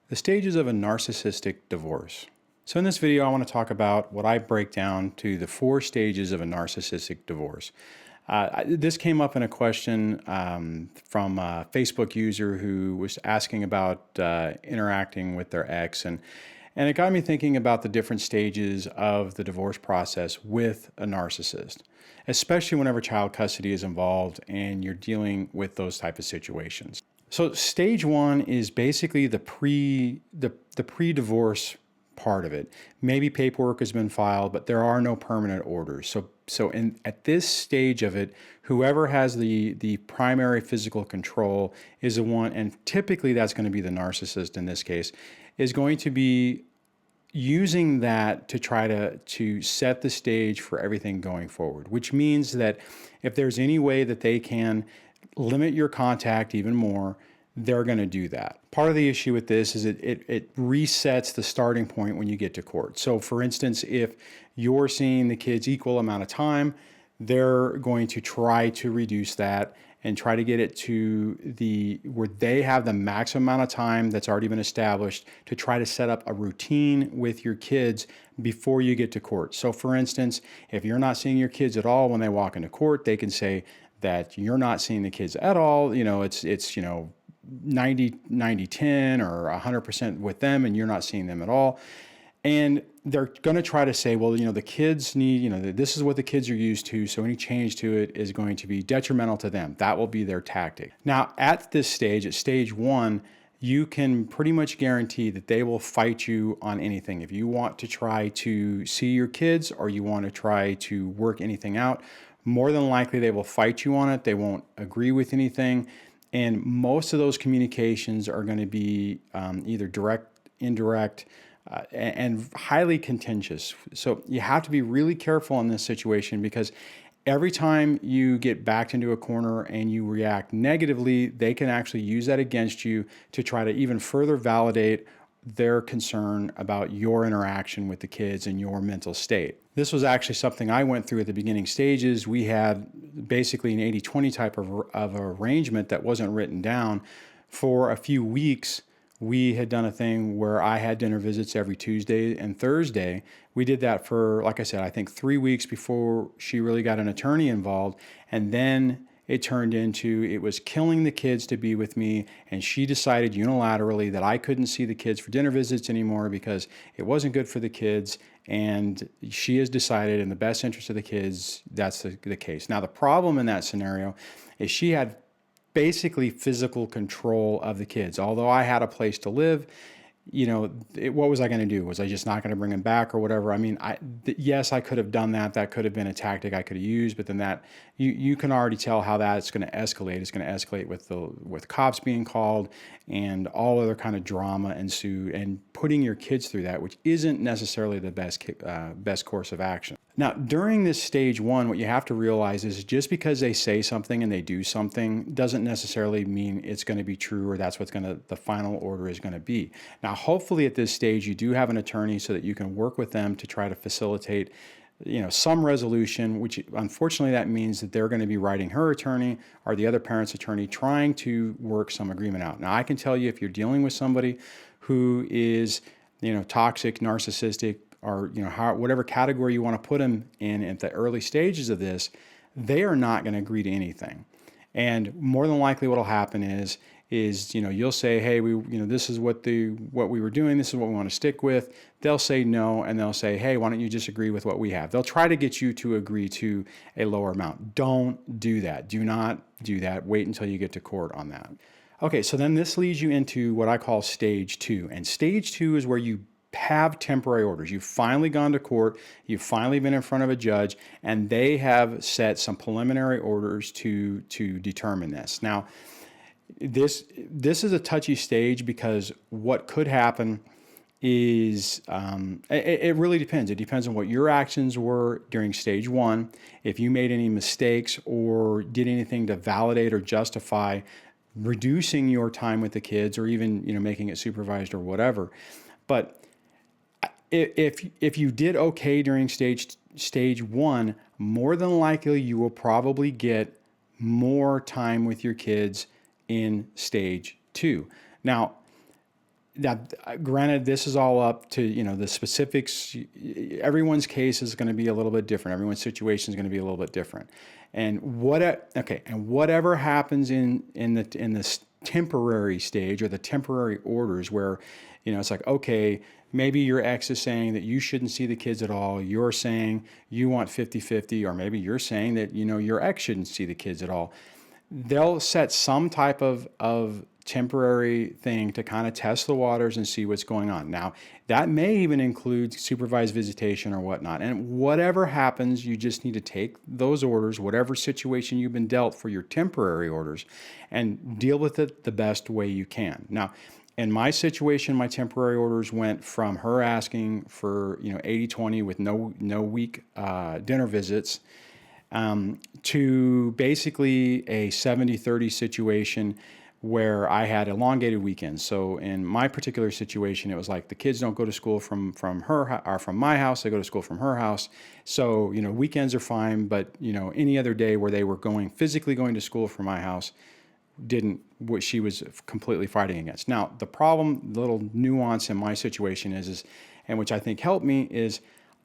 The stages of a narcissistic divorce. So in this video, I want to talk about what I break down to the 4 stages of a narcissistic divorce. This came up in a question from a Facebook user who was asking about interacting with their ex, and it got me thinking about the different stages of the divorce process with a narcissist, especially whenever child custody is involved and you're dealing with those type of situations. So stage 1 is basically the pre-divorce part of it. Maybe paperwork has been filed, but there are no permanent orders. So at this stage of it, whoever has the primary physical control is the one, and typically that's going to be the narcissist in this case, is going to be using that to try to set the stage for everything going forward, which means that if there's any way that they can limit your contact even more, they're going to do that. Part of the issue with this is it resets the starting point when you get to court. So for instance, if you're seeing the kids equal amount of time, they're going to try to reduce that and try to get it to where they have the maximum amount of time that's already been established to try to set up a routine with your kids before you get to court. So for instance, if you're not seeing your kids at all when they walk into court, they can say that you're not seeing the kids at all. It's 90-10 or 100% with them, and you're not seeing them at all. And they're going to try to say, well, the kids need, this is what the kids are used to, so any change to it is going to be detrimental to them. That will be their tactic. Now, at this stage, at stage 1, you can pretty much guarantee that they will fight you on anything. If you want to try to see your kids or you want to try to work anything out, more than likely they will fight you on it. They won't agree with anything. And most of those communications are going to be either direct, indirect, and highly contentious. So you have to be really careful in this situation, because every time you get backed into a corner and you react negatively, they can actually use that against you to try to even further validate their concern about your interaction with the kids and your mental state. This was actually something I went through at the beginning stages. We had basically an 80-20 type of arrangement that wasn't written down. For a few weeks, we had done a thing where I had dinner visits every Tuesday and Thursday. We did that for, like I said, I think 3 weeks before she really got an attorney involved. And then it turned into, it was killing the kids to be with me, and she decided unilaterally that I couldn't see the kids for dinner visits anymore because it wasn't good for the kids, and she has decided in the best interest of the kids, that's the case. Now, the problem in that scenario is she had basically physical control of the kids. Although I had a place to live, what was I going to do? Was I just not going to bring them back or whatever? I mean, yes, I could have done that. That could have been a tactic I could have used, but then that you can already tell how that's going to escalate. It's going to escalate with cops being called and all other kind of drama ensue, and putting your kids through that, which isn't necessarily the best course of action. Now, during this stage 1, what you have to realize is just because they say something and they do something doesn't necessarily mean it's going to be true or that's what's the final order is going to be. Now, hopefully at this stage, you do have an attorney so that you can work with them to try to facilitate some resolution, which unfortunately that means that they're going to be writing her attorney or the other parent's attorney trying to work some agreement out. Now, I can tell you, if you're dealing with somebody who is, toxic, narcissistic, or whatever category you want to put them in at the early stages of this, they are not going to agree to anything. And more than likely what will happen is you'll say, hey, this is what we were doing, this is what we want to stick with. They'll say no, and they'll say, hey, why don't you just agree with what we have? They'll try to get you to agree to a lower amount. Don't do that. Do not do that. Wait until you get to court on that. Okay, so then this leads you into what I call stage 2. And stage 2 is where you have temporary orders. You've finally gone to court, you've finally been in front of a judge, and they have set some preliminary orders to determine this. Now, this is a touchy stage, because what could happen is it really depends. It depends on what your actions were during stage 1, if you made any mistakes or did anything to validate or justify reducing your time with the kids, or even making it supervised or whatever. But if you did okay during stage 1, more than likely you will probably get more time with your kids in stage 2. Now, Now, granted, this is all up to, the specifics. Everyone's case is going to be a little bit different. Everyone's situation is going to be a little bit different. And whatever happens in this temporary stage or the temporary orders where, it's like, okay, maybe your ex is saying that you shouldn't see the kids at all. You're saying you want 50-50, or maybe you're saying that, your ex shouldn't see the kids at all. They'll set some type of temporary thing to kind of test the waters and see what's going on. Now, that may even include supervised visitation or whatnot. And whatever happens, you just need to take those orders, whatever situation you've been dealt for your temporary orders, and deal with it the best way you can. Now, in my situation, my temporary orders went from her asking for 80-20 with no week dinner visits, to basically a 70-30 situation where I had elongated weekends. So in my particular situation, it was like the kids don't go to school from her or from my house; they go to school from her house. So weekends are fine, but any other day where they were physically going to school from my house, what she was completely fighting against. Now, the problem, the little nuance in my situation is and which I think helped me, is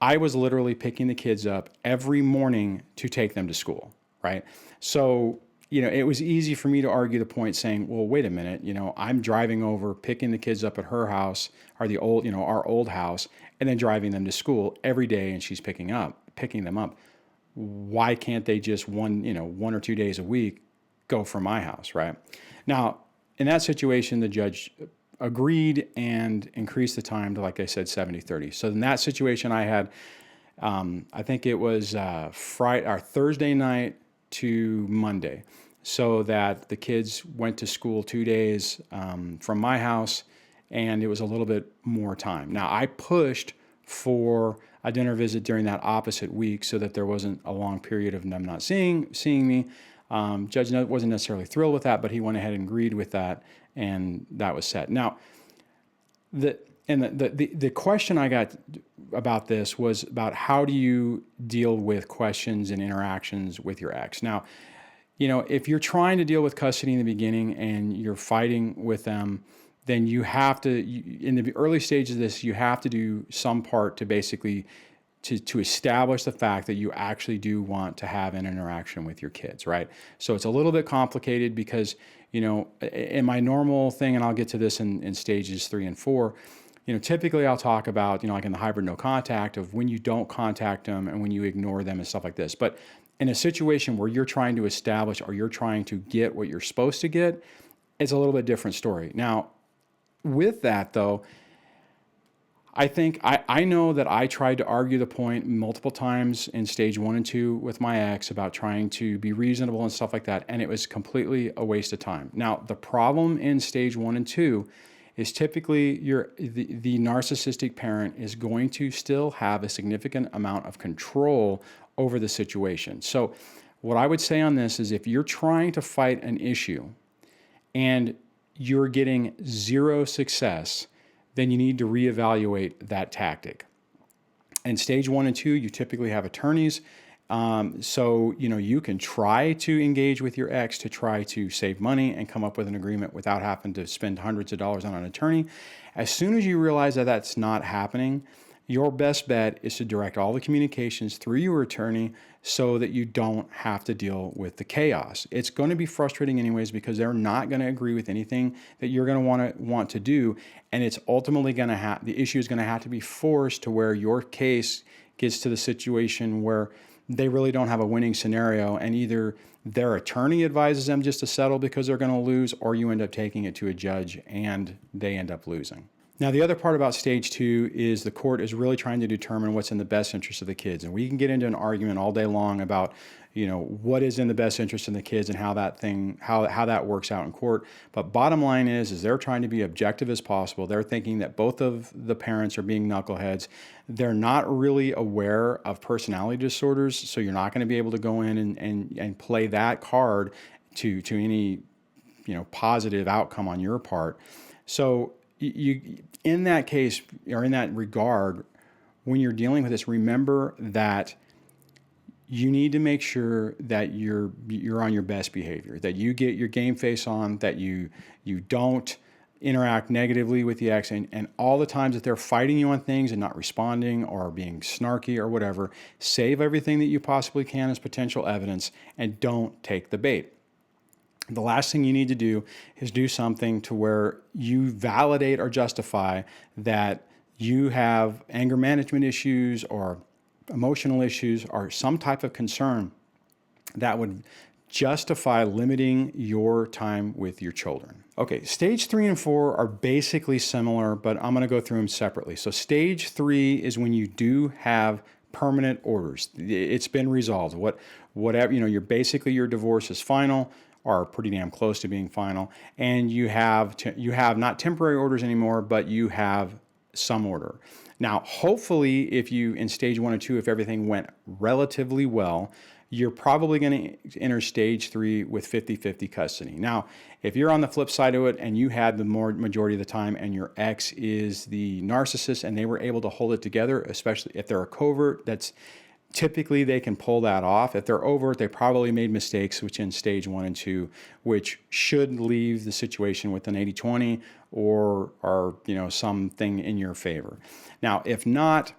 I was literally picking the kids up every morning to take them to school, right? So, it was easy for me to argue the point saying, well, wait a minute, I'm driving over, picking the kids up at her house, or our old house, and then driving them to school every day, and she's picking them up. Why can't they just one or 2 days a week go from my house, right? Now, in that situation, the judge agreed and increased the time to, like I said, 70-30. So in that situation, I had, I think it was Thursday night to Monday, so that the kids went to school 2 days from my house, and it was a little bit more time. Now, I pushed for a dinner visit during that opposite week so that there wasn't a long period of them not seeing me. Judge wasn't necessarily thrilled with that, but he went ahead and agreed with that, and that was set. Now, the question I got about this was about how do you deal with questions and interactions with your ex. Now, if you're trying to deal with custody in the beginning and you're fighting with them, then you have to, in the early stages of this, you have to do some part to basically to establish the fact that you actually do want to have an interaction with your kids, right? So it's a little bit complicated because, in my normal thing, and I'll get to this in stages 3 and 4, typically I'll talk about, like in the hybrid no contact, of when you don't contact them and when you ignore them and stuff like this. But in a situation where you're trying to establish or you're trying to get what you're supposed to get, it's a little bit different story. Now, with that though, I think I know that I tried to argue the point multiple times in stage 1 and 2 with my ex about trying to be reasonable and stuff like that, and it was completely a waste of time. Now, the problem in stage 1 and 2 is typically the narcissistic parent is going to still have a significant amount of control over the situation. So what I would say on this is if you're trying to fight an issue and you're getting zero success, then you need to reevaluate that tactic. In stage 1 and 2, you typically have attorneys. So, you can try to engage with your ex to try to save money and come up with an agreement without having to spend hundreds of dollars on an attorney. As soon as you realize that that's not happening, your best bet is to direct all the communications through your attorney so that you don't have to deal with the chaos. It's going to be frustrating anyways because they're not going to agree with anything that you're going to want to do, and it's ultimately going to the issue is going to have to be forced to where your case gets to the situation where they really don't have a winning scenario, and either their attorney advises them just to settle because they're going to lose, or you end up taking it to a judge and they end up losing. Now, the other part about stage 2 is the court is really trying to determine what's in the best interest of the kids. And we can get into an argument all day long about, what is in the best interest of the kids and how that works out in court. But bottom line is they're trying to be objective as possible. They're thinking that both of the parents are being knuckleheads. They're not really aware of personality disorders, so you're not going to be able to go in and play that card to any, positive outcome on your part. So you in that case, or in that regard, when you're dealing with this, remember that you need to make sure that you're on your best behavior, that you get your game face on, that you don't interact negatively with the ex, and all the times that they're fighting you on things and not responding or being snarky or whatever, save everything that you possibly can as potential evidence and don't take the bait. The last thing you need to do is do something to where you validate or justify that you have anger management issues or emotional issues or some type of concern that would justify limiting your time with your children. Okay, stage 3 and 4 are basically similar, but I'm going to go through them separately. So stage 3 is when you do have permanent orders. It's been resolved. Whatever, you're basically, your divorce is final or pretty damn close to being final, and you have not temporary orders anymore, but you have some order. Now, hopefully, if you in stage 1 or 2, if everything went relatively well, you're probably going to enter stage 3 with 50-50 custody. Now, if you're on the flip side of it and you had the majority of the time and your ex is the narcissist and they were able to hold it together, especially if they're a covert, that's typically they can pull that off. If they're overt, they probably made mistakes, which in stage 1 and 2, which should leave the situation with an 80-20 or something in your favor. Now, if not,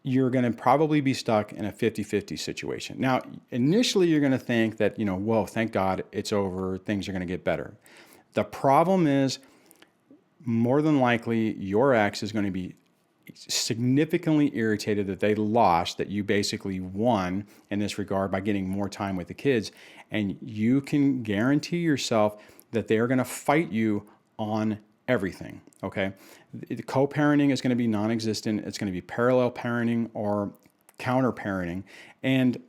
you're going to probably be stuck in a 50-50 situation. Now, initially, you're going to think that, whoa, thank God it's over. Things are going to get better. The problem is, more than likely, your ex is going to be significantly irritated that they lost, that you basically won in this regard by getting more time with the kids. And you can guarantee yourself that they're going to fight you on everything, okay? The co-parenting is going to be non-existent. It's going to be parallel parenting or counter-parenting. And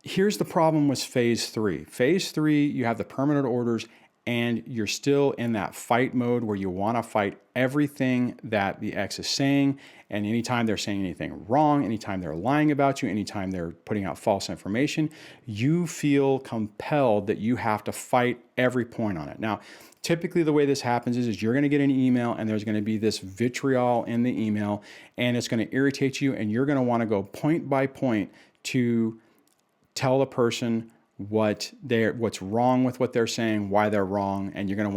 here's the problem with phase 3. Phase 3, you have the permanent orders and you're still in that fight mode where you want to fight everything that the ex is saying. And anytime they're saying anything wrong, anytime they're lying about you, anytime they're putting out false information, you feel compelled that you have to fight every point on it. Now, typically the way this happens is you're going to get an email and there's going to be this vitriol in the email and it's going to irritate you and you're going to want to go point by point to tell the person what's wrong with what they're saying, why they're wrong, and you're going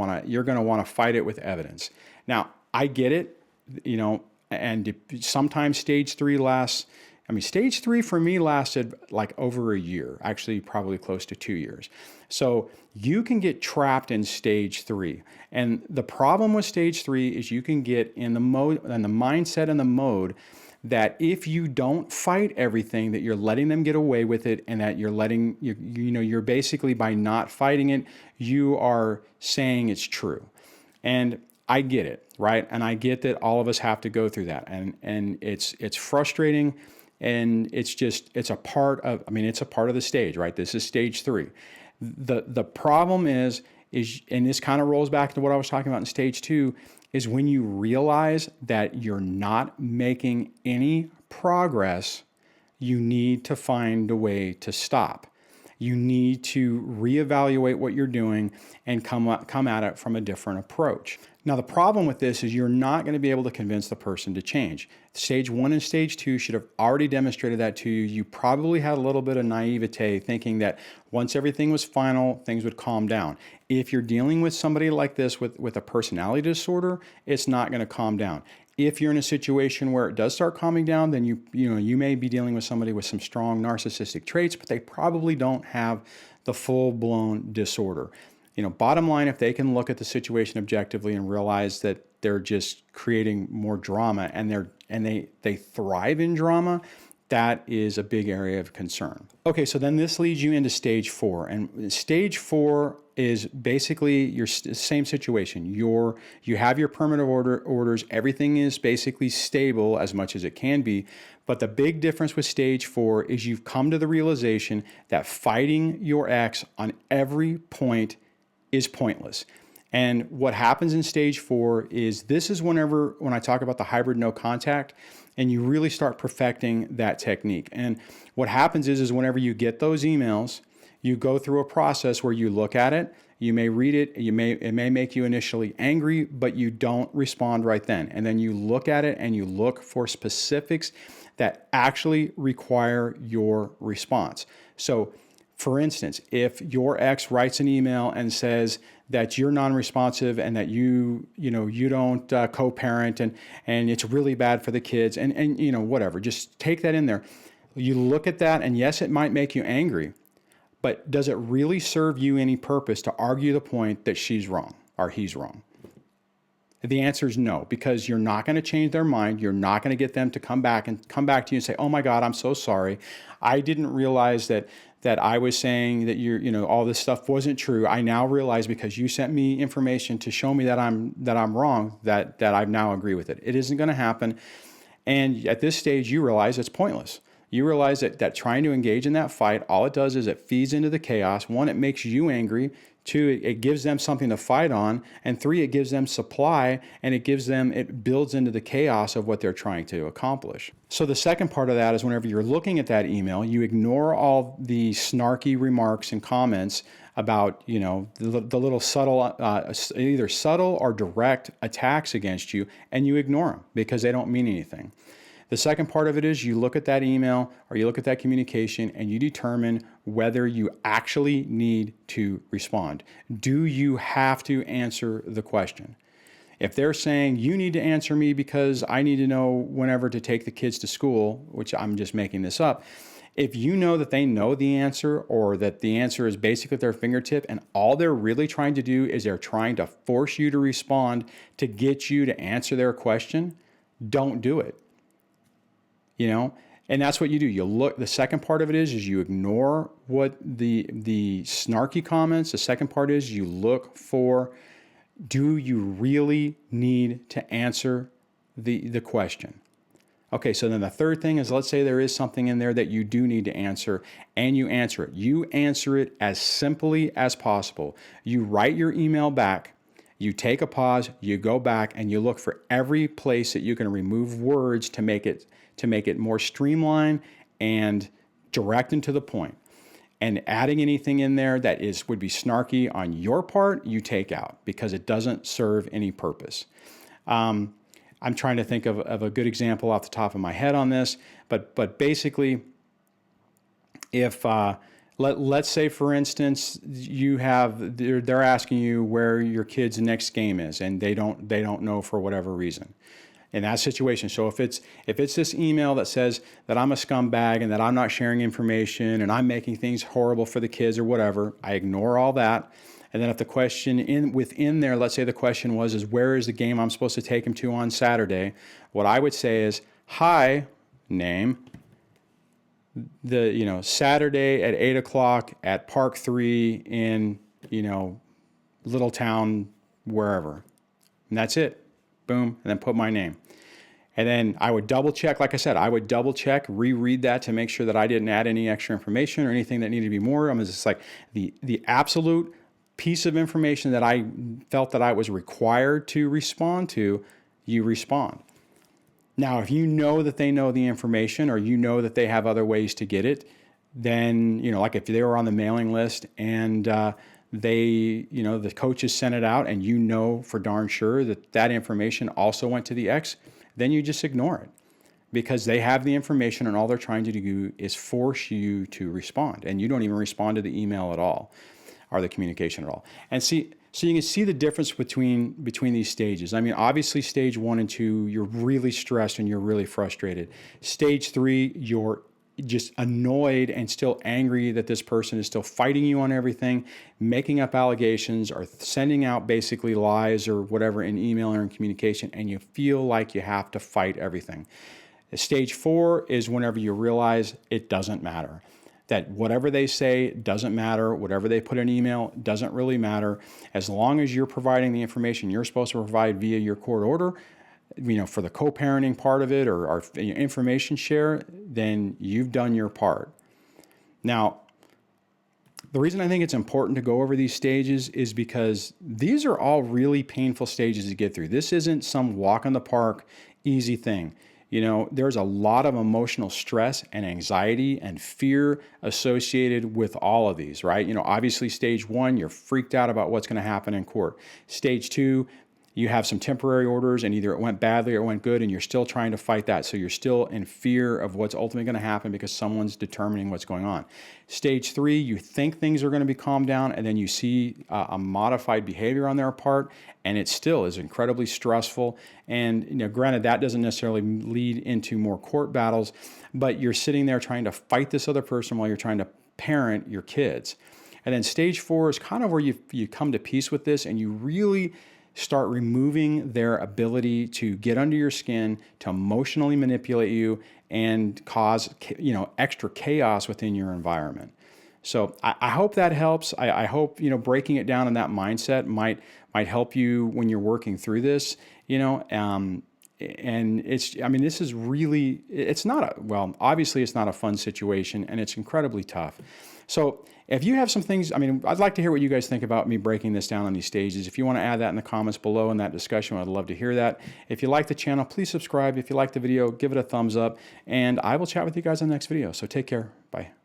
to want to fight it with evidence. Now, I get it, and sometimes stage 3 lasts. Stage 3 for me lasted like over a year, actually probably close to 2 years. So you can get trapped in stage 3. And the problem with stage 3 is you can get in the mindset and the mode that if you don't fight everything, that you're letting them get away with it, and that you're basically, by not fighting it, you are saying it's true. And I get it, right? And I get that all of us have to go through that. And it's frustrating. And it's a part of the stage, right? This is stage 3. The problem is, and this kind of rolls back to what I was talking about in stage 2, is when you realize that you're not making any progress, you need to find a way to stop. You need to reevaluate what you're doing and come at it from a different approach. Now, the problem with this is you're not going to be able to convince the person to change. Stage 1 and stage 2 should have already demonstrated that to you. You probably had a little bit of naivete thinking that once everything was final, things would calm down. If you're dealing with somebody like this with a personality disorder, it's not going to calm down. If you're in a situation where it does start calming down, then you may be dealing with somebody with some strong narcissistic traits, but they probably don't have the full-blown disorder. Bottom line, if they can look at the situation objectively and realize that they're just creating more drama and they thrive in drama, that is a big area of concern. Okay, so then this leads you into stage 4. And stage 4 is basically your same situation. You have your permanent orders. Everything is basically stable as much as it can be. But the big difference with stage 4 is you've come to the realization that fighting your ex on every point is pointless. And what happens in stage 4 is when I talk about the hybrid no contact, and you really start perfecting that technique. And what happens is whenever you get those emails, you go through a process where you look at it, you may read it, it may make you initially angry, but you don't respond right then. And then you look at it and you look for specifics that actually require your response. So For instance, if your ex writes an email and says that you're non-responsive and that you don't co-parent and it's really bad for the kids and whatever, just take that in there. You look at that and yes, it might make you angry, but does it really serve you any purpose to argue the point that she's wrong or he's wrong? The answer is no, because you're not going to change their mind. You're not going to get them to come back to you and say, "Oh my God, I'm so sorry. I didn't realize that I was saying that all this stuff wasn't true. I now realize because you sent me information to show me that I'm wrong, that I now agree with it." It isn't going to happen. And at this stage, you realize it's pointless. You realize that trying to engage in that fight, all it does is it feeds into the chaos. One, it makes you angry. Two, it gives them something to fight on. And three, it gives them supply and it builds into the chaos of what they're trying to accomplish. So the second part of that is whenever you're looking at that email, you ignore all the snarky remarks and comments about, the little subtle, either subtle or direct attacks against you, and you ignore them because they don't mean anything. The second part of it is you look at that email or you look at that communication and you determine whether you actually need to respond. Do you have to answer the question? If they're saying you need to answer me because I need to know whenever to take the kids to school, which I'm just making this up, if you know that they know the answer or that the answer is basically at their fingertip and all they're really trying to do is they're trying to force you to respond to get you to answer their question, don't do it. And that's what you do. You look, the second part of it is you ignore what the snarky comments. The second part is you look for, do you really need to answer the question? Okay, so then the third thing is, let's say there is something in there that you do need to answer and you answer it. You answer it as simply as possible. You write your email back. You take a pause, you go back and you look for every place that you can remove words to make it more streamlined and direct and to the point. And adding anything in there that would be snarky on your part, you take out because it doesn't serve any purpose. I'm trying to think of a good example off the top of my head on this, but basically, if let's say, for instance, they're asking you where your kid's next game is, and they don't know for whatever reason. In that situation, so if it's this email that says that I'm a scumbag and that I'm not sharing information and I'm making things horrible for the kids or whatever, I ignore all that. And then if the question within there, let's say the question is where is the game I'm supposed to take him to on Saturday? What I would say is, hi, name. Saturday at 8 o'clock at Park 3 in, little town, wherever. And that's it. Boom. And then put my name. And then I would double check, like I said, reread that to make sure that I didn't add any extra information or anything that needed to be more. It's just like the absolute piece of information that I felt that I was required to respond to, you respond. Now, if you know that they know the information or you know that they have other ways to get it, then, like if they were on the mailing list and the coaches sent it out and for darn sure that information also went to the ex, then you just ignore it because they have the information and all they're trying to do is force you to respond. And you don't even respond to the email at all or the communication at all. And so you can see the difference between these stages. I mean, obviously stage 1 and 2, you're really stressed and you're really frustrated. Stage 3, you're just annoyed and still angry that this person is still fighting you on everything, making up allegations or sending out basically lies or whatever in email or in communication, and you feel like you have to fight everything. Stage 4 is whenever you realize it doesn't matter. That whatever they say doesn't matter, whatever they put in email doesn't really matter. As long as you're providing the information you're supposed to provide via your court order, for the co-parenting part of it or information share, then you've done your part. Now, the reason I think it's important to go over these stages is because these are all really painful stages to get through. This isn't some walk in the park, easy thing. There's a lot of emotional stress and anxiety and fear associated with all of these, right? Obviously stage 1, you're freaked out about what's going to happen in court. Stage 2, you have some temporary orders and either it went badly or it went good and you're still trying to fight that. So you're still in fear of what's ultimately going to happen because someone's determining what's going on. Stage 3, you think things are going to be calmed down and then you see a modified behavior on their part and it still is incredibly stressful. And granted, that doesn't necessarily lead into more court battles, but you're sitting there trying to fight this other person while you're trying to parent your kids. And then stage 4 is kind of where you come to peace with this and you really start removing their ability to get under your skin, to emotionally manipulate you and cause extra chaos within your environment. So I hope that helps. I hope breaking it down in that mindset might help you when you're working through this. And this is really, obviously it's not a fun situation and it's incredibly tough. So if you have some things, I'd like to hear what you guys think about me breaking this down on these stages. If you want to add that in the comments below in that discussion, I'd love to hear that. If you like the channel, please subscribe. If you like the video, give it a thumbs up, and I will chat with you guys in the next video. So take care. Bye.